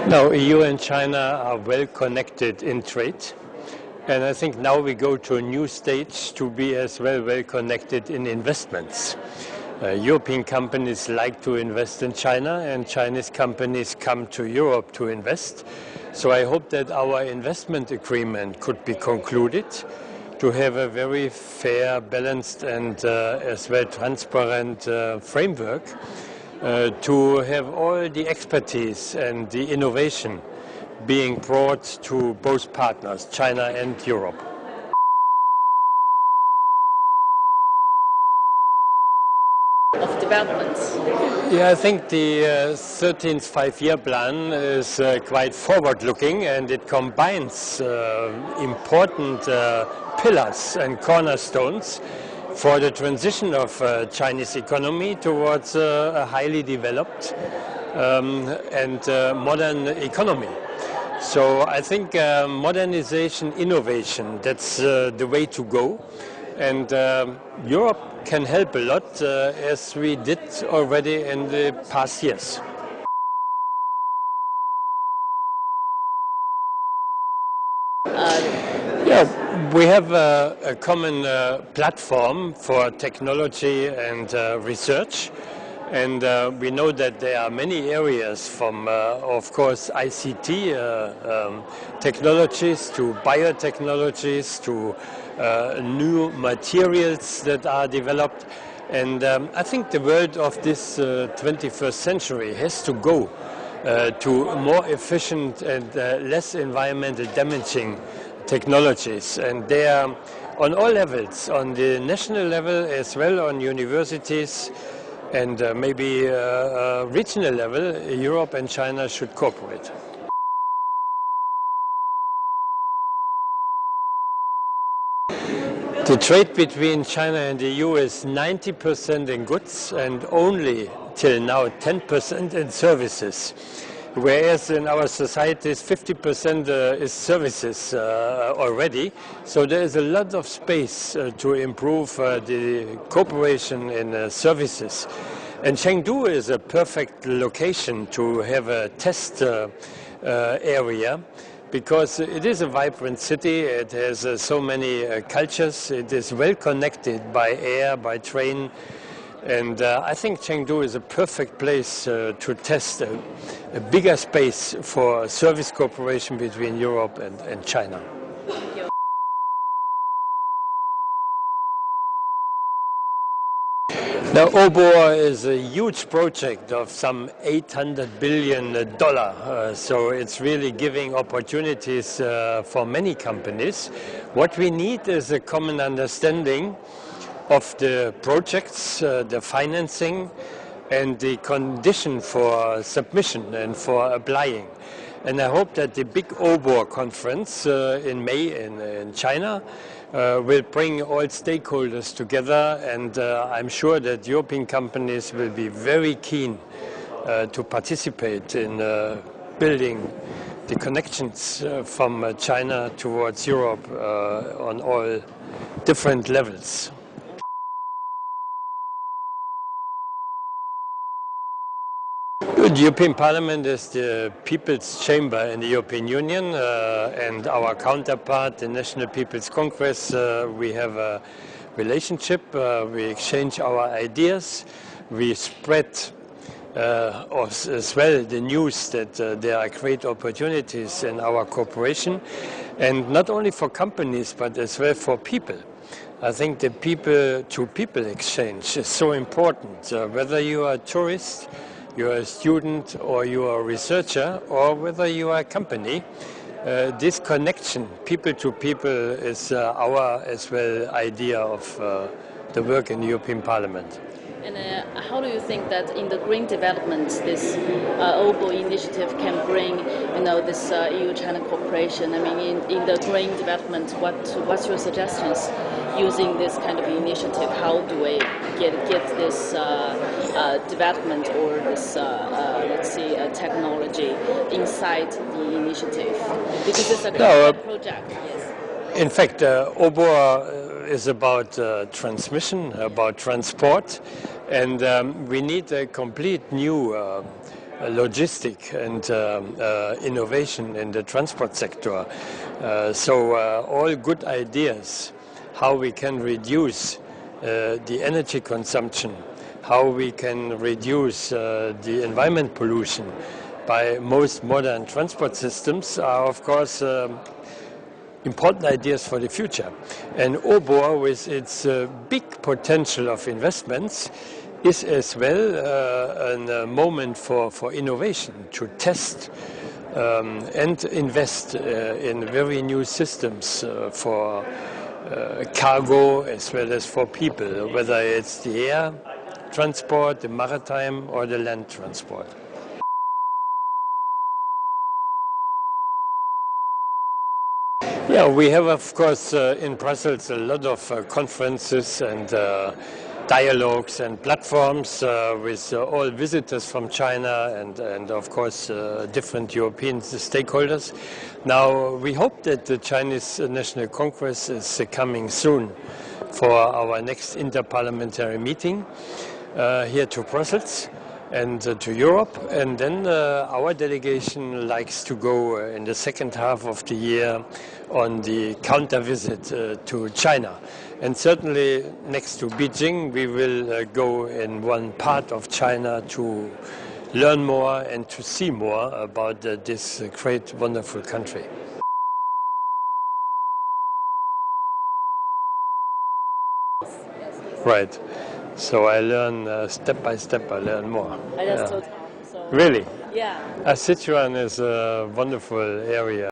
Now, EU and China are well connected in trade, and I think now we go to a new stage to be as well connected in investments. European companies like to invest in China, and Chinese companies come to Europe to invest. So I hope that our investment agreement could be concluded to have a very fair, balanced and as well transparent framework to have all the expertise and the innovation being brought to both partners, China and Europe. Of developments. Yeah, I think the 13th five-year plan is quite forward-looking, and it combines important pillars and cornerstones for the transition of Chinese economy towards a highly developed and modern economy. So I think modernization, innovation, that's the way to go. And Europe can help a lot, as we did already in the past years. We have a common platform for technology and research. And we know that there are many areas from, of course, ICT technologies to biotechnologies to new materials that are developed. And I think the world of this 21st century has to go to more efficient and less environmental damaging technologies. And they are on all levels, on the national level as well on universities, and maybe regional level, Europe and China should cooperate. The trade between China and the EU is 90% in goods and only till now 10% in services. Whereas in our societies 50% is services already. So there is a lot of space to improve the cooperation in services. And Chengdu is a perfect location to have a test area, because it is a vibrant city. It has so many cultures. It is well connected by air, by train. And I think Chengdu is a perfect place to test a bigger space for service cooperation between Europe and China. Thank you. Now, OBOR is a huge project of some $800 billion. So it's really giving opportunities for many companies. What we need is a common understanding of the projects, the financing, and the condition for submission and for applying. And I hope that the big OBOR conference in May in China will bring all stakeholders together, and I'm sure that European companies will be very keen to participate in building the connections from China towards Europe on all different levels. The European Parliament is the People's Chamber in the European Union, and our counterpart, the National People's Congress, we have a relationship. We exchange our ideas. We spread as well the news that there are great opportunities in our cooperation, and not only for companies but as well for people. I think the people-to-people exchange is so important, whether you are a tourist, you are a student, or you are a researcher, or whether you are a company. This connection, people to people, is our as well idea of the work in the European Parliament. And how do you think that in the green development, this OBOR initiative can bring, this EU-China cooperation? I mean, in the green development, what's your suggestions using this kind of initiative? How do we get this development or this, let's say, technology inside the initiative? Because it's a project. Yes. In fact, OBOR is about transmission, about transport, and we need a complete new logistic and innovation in the transport sector. So all good ideas how we can reduce the energy consumption, how we can reduce the environment pollution by most modern transport systems are of course important ideas for the future. And OBOR, with its big potential of investments, is as well a moment for innovation, to test and invest in very new systems for cargo as well as for people, whether it's the air transport, the maritime or the land transport. Yeah, we have of course in Brussels a lot of conferences and dialogues and platforms with all visitors from China and of course different European stakeholders. Now we hope that the Chinese National Congress is coming soon for our next interparliamentary meeting here to Brussels and to Europe, and then our delegation likes to go in the second half of the year on the counter visit to China. And certainly next to Beijing we will go in one part of China to learn more and to see more about this great, wonderful country. Right. So I learn step by step, I learn more. I just told Tom, so Really? yeah. Sichuan is a wonderful area.